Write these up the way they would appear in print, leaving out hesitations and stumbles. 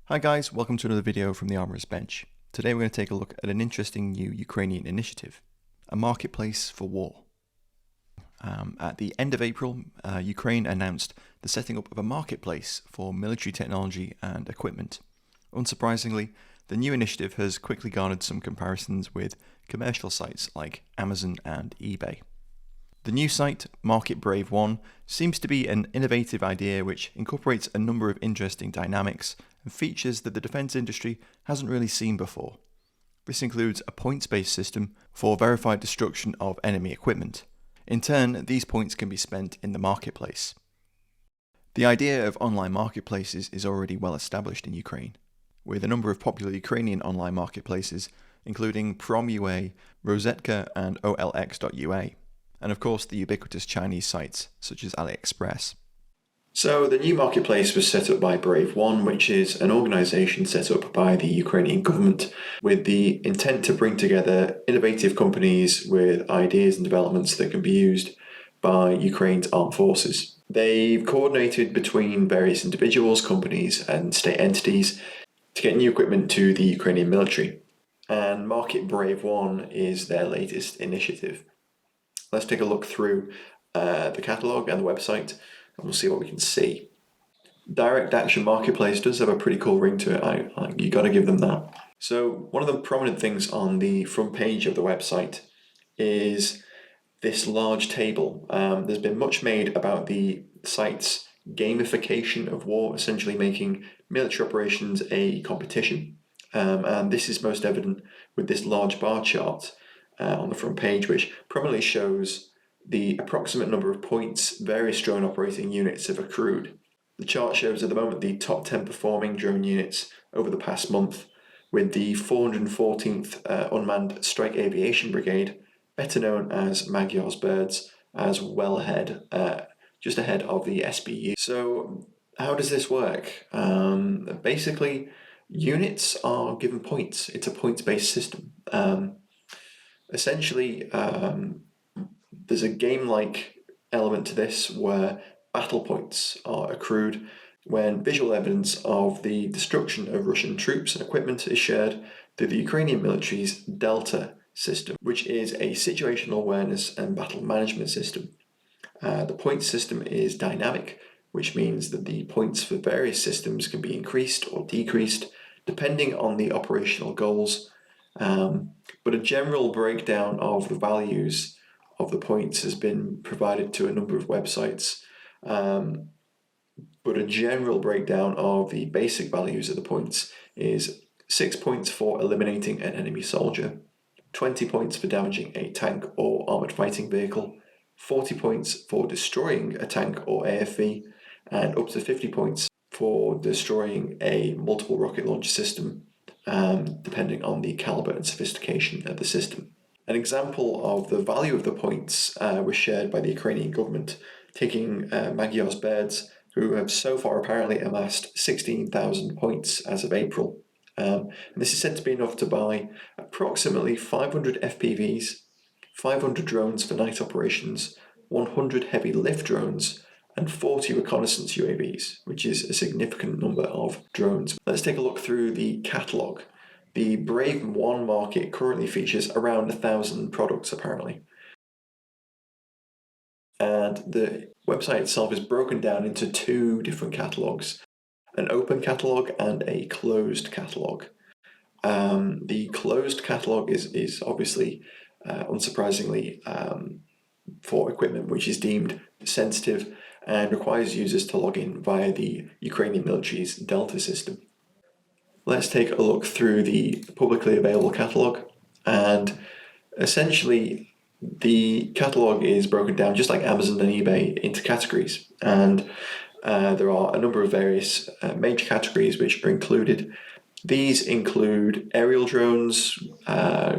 Hi guys, welcome to another video from the Armourer's Bench. Today we're going to take a look at an interesting new Ukrainian initiative, a marketplace for war. At the end of April, Ukraine announced the setting up of a marketplace for military technology and equipment. Unsurprisingly, the new initiative has quickly garnered some comparisons with commercial sites like Amazon and eBay. The new site, Brave1, seems to be an innovative idea which incorporates a number of interesting dynamics and features that the defence industry hasn't really seen before. This includes a points-based system for verified destruction of enemy equipment. In turn, these points can be spent in the marketplace. The idea of online marketplaces is already well established in Ukraine, with a number of popular Ukrainian online marketplaces, including Prom.ua, Rosetka and OLX.ua. And of course the ubiquitous Chinese sites such as AliExpress. So the new marketplace was set up by Brave1, which is an organisation set up by the Ukrainian government with the intent to bring together innovative companies with ideas and developments that can be used by Ukraine's armed forces. They've coordinated between various individuals, companies and state entities to get new equipment to the Ukrainian military. And Market Brave1 is their latest initiative. Let's take a look through the catalogue and the website and we'll see what we can see. Direct Action Marketplace does have a pretty cool ring to it, you gotta give them that. So one of the prominent things on the front page of the website is this large table. There's been much made about the site's gamification of war, essentially making military operations a competition. And this is most evident with this large bar chart on the front page, which prominently shows the approximate number of points various drone operating units have accrued. The chart shows at the moment the top 10 performing drone units over the past month, with the 414th Unmanned Strike Aviation Brigade, better known as Magyar's Birds, as well ahead, just ahead of the SBU. So how does this work? Basically, units are given points. It's a points-based system. Essentially, there's a game-like element to this where battle points are accrued when visual evidence of the destruction of Russian troops and equipment is shared through the Ukrainian military's Delta system, which is a situational awareness and battle management system. The points system is dynamic, which means that the points for various systems can be increased or decreased depending on the operational goals. But a general breakdown of the values of the points has been provided to a number of websites. But a general breakdown of the basic values of the points is 6 points for eliminating an enemy soldier, 20 points for damaging a tank or armoured fighting vehicle, 40 points for destroying a tank or AFV, and up to 50 points for destroying a multiple rocket launch system, depending on the caliber and sophistication of the system. An example of the value of the points was shared by the Ukrainian government, taking Magyar's Birds, who have so far apparently amassed 16,000 points as of April. And this is said to be enough to buy approximately 500 FPVs, 500 drones for night operations, 100 heavy lift drones, and 40 reconnaissance UAVs, which is a significant number of drones. Let's take a look through the catalogue. The Brave1 market currently features around 1,000 products apparently. And the website itself is broken down into two different catalogues, an open catalogue and a closed catalogue. The closed catalogue is obviously, unsurprisingly, for equipment which is deemed sensitive and requires users to log in via the Ukrainian military's Delta system. Let's take a look through the publicly available catalogue, and essentially the catalogue is broken down just like Amazon and eBay into categories, and there are a number of various major categories which are included. These include aerial drones,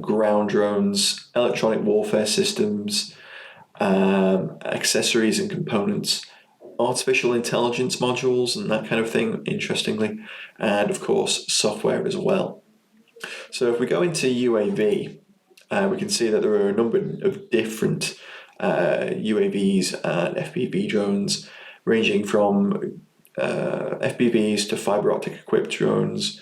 ground drones, electronic warfare systems, accessories and components, artificial intelligence modules and that kind of thing, interestingly, and of course software as well. So if we go into UAV, we can see that there are a number of different UAVs and FPV drones, ranging from FPVs to fiber optic equipped drones,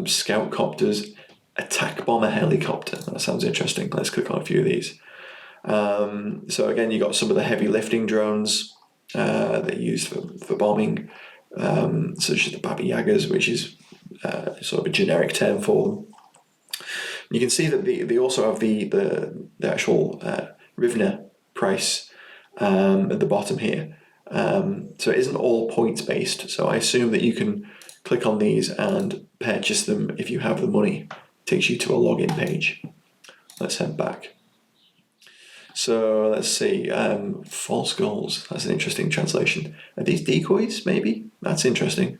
scout copters, attack bomber helicopter. That sounds interesting. Let's click on a few of these. So again, you got some of the heavy lifting drones that are used for bombing, such as the Baba Yagas, which is sort of a generic term for them. You can see that they also have the actual Rivner price at the bottom here. So it isn't all points based. So I assume that you can click on these and purchase them if you have the money. It takes you to a login page. Let's head back. So let's see, false goals. That's an interesting translation. Are these decoys, maybe? That's interesting.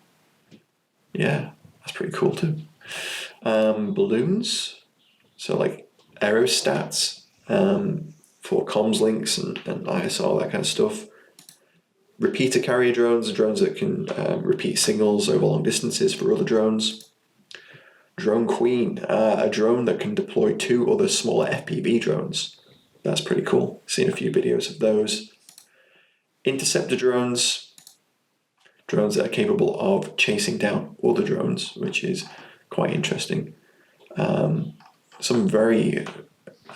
Yeah, that's pretty cool too. Balloons. So like aerostats for comms links and ISR, that kind of stuff. Repeater carrier drones, drones that can repeat signals over long distances for other drones. Drone Queen, a drone that can deploy 2 other smaller FPV drones. That's pretty cool. Seen a few videos of those. Interceptor drones, drones that are capable of chasing down other drones, which is quite interesting. Some very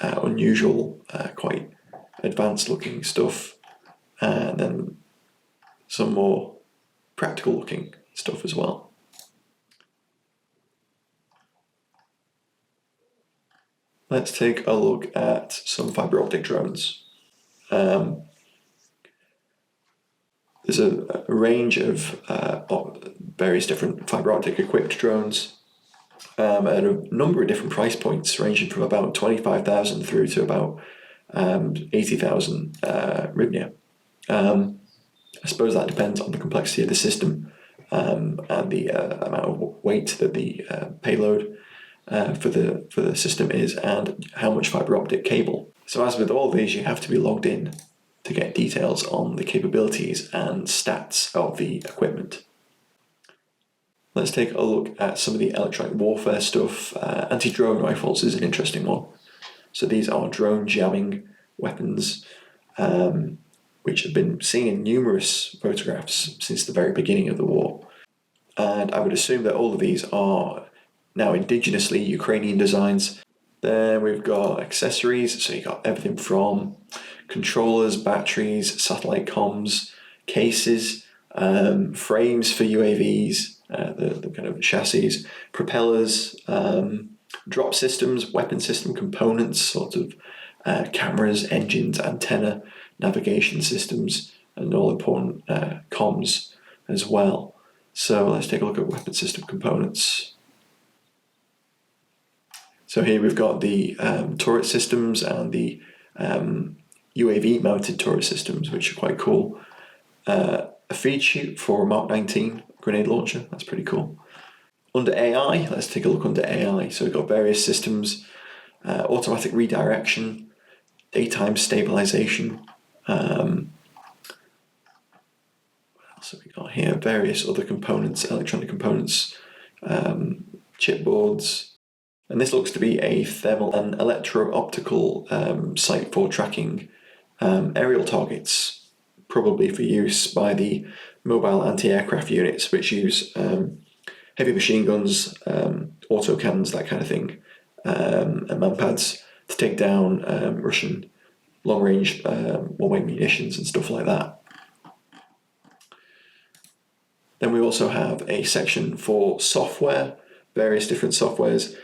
unusual, quite advanced looking stuff, and then some more practical looking stuff as well. Let's take a look at some fiber optic drones. There's a range of various different fiber optic equipped drones at a number of different price points, ranging from about 25,000 through to about 80,000 hryvnia. I suppose that depends on the complexity of the system and the amount of weight that the payload for the system is, and how much fiber optic cable. So as with all of these, you have to be logged in to get details on the capabilities and stats of the equipment. Let's take a look at some of the electronic warfare stuff. Anti-drone rifles is an interesting one. So these are drone jamming weapons, which have been seen in numerous photographs since the very beginning of the war. And I would assume that all of these are now indigenously Ukrainian designs. Then we've got accessories, so you've got everything from controllers, batteries, satellite comms, cases, frames for UAVs, the kind of chassis, propellers, drop systems, weapon system components, sort of cameras, engines, antenna, navigation systems, and all important comms as well. So let's take a look at weapon system components. So here we've got the turret systems and the UAV mounted turret systems, which are quite cool. A feed chute for a Mark 19 grenade launcher, that's pretty cool. Under AI, let's take a look under AI. So we've got various systems, automatic redirection, daytime stabilization. What else have we got here? Various other components, electronic components, chipboards. And this looks to be a thermal and electro-optical sight for tracking aerial targets, probably for use by the mobile anti-aircraft units, which use heavy machine guns, autocannons, that kind of thing, and manpads to take down Russian long-range one-way munitions and stuff like that. Then we also have a section for software, various different softwares.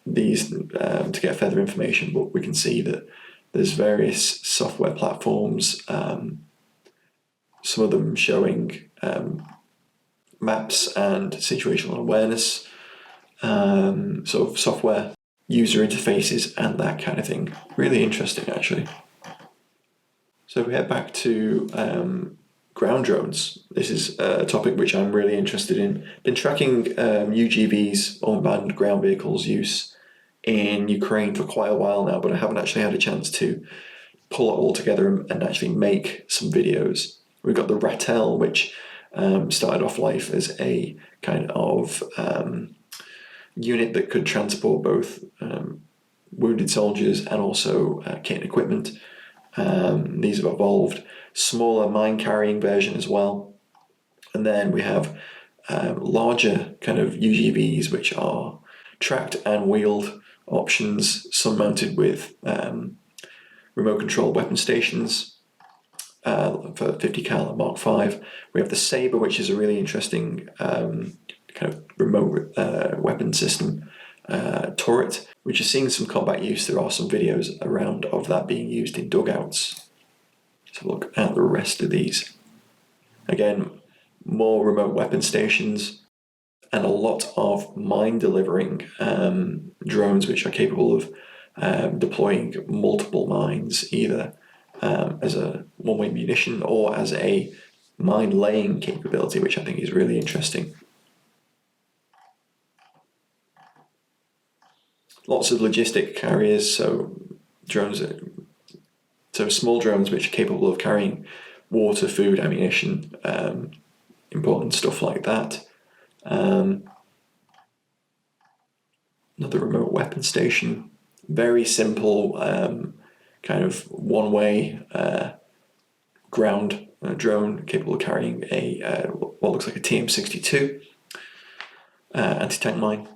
These to get further information, but we can see that there's various software platforms, some of them showing maps and situational awareness, sort of software, user interfaces, and that kind of thing. Really interesting, actually. So if we head back to ground drones, this is a topic which I'm really interested in. Been tracking UGVs, unmanned ground vehicles use in Ukraine for quite a while now, but I haven't actually had a chance to pull it all together and actually make some videos. We've got the Ratel, which started off life as a kind of unit that could transport both wounded soldiers and also kit and equipment. These have evolved. Smaller mine carrying version as well. And then we have larger kind of UGVs, which are tracked and wheeled options, some mounted with remote control weapon stations for 50 cal Mark V. We have the Sabre, which is a really interesting kind of remote weapon system turret, which is seeing some combat use. There are some videos around of that being used in dugouts. So look at the rest of these. Again, more remote weapon stations and a lot of mine delivering drones which are capable of deploying multiple mines, either as a one-way munition or as a mine laying capability, which I think is really interesting. Lots of logistic carriers, so drones, so small drones which are capable of carrying water, food, ammunition, important stuff like that. Another remote weapon station, very simple kind of one-way ground drone capable of carrying a what looks like a TM62 anti-tank mine.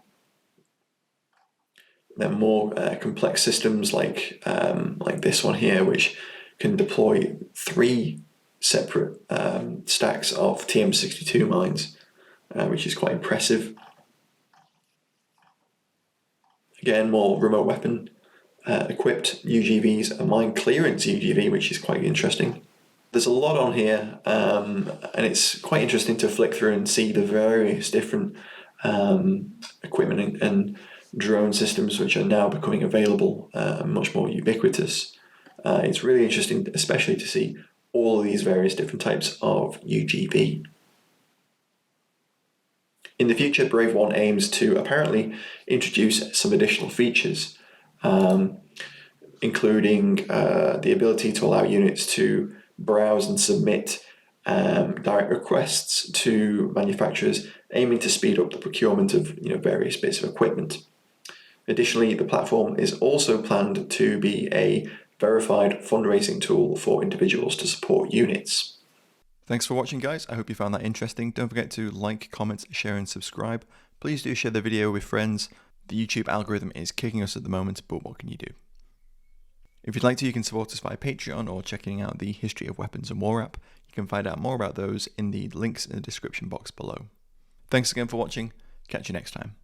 Then more complex systems like this one here, which can deploy 3 separate stacks of TM62 mines, which is quite impressive. Again, more remote weapon equipped UGVs, a mine clearance UGV, which is quite interesting. There's a lot on here, and it's quite interesting to flick through and see the various different equipment and drone systems which are now becoming available, much more ubiquitous. It's really interesting, especially to see all of these various different types of UGV. In the future, Brave1 aims to apparently introduce some additional features, including the ability to allow units to browse and submit direct requests to manufacturers, aiming to speed up the procurement of various bits of equipment. Additionally, the platform is also planned to be a verified fundraising tool for individuals to support units. Thanks for watching, guys. I hope you found that interesting. Don't forget to like, comment, share and subscribe. Please do share the video with friends. The YouTube algorithm is kicking us at the moment, but what can you do? If you'd like to, you can support us via Patreon or checking out the History of Weapons and War app. You can find out more about those in the links in the description box below. Thanks again for watching. Catch you next time.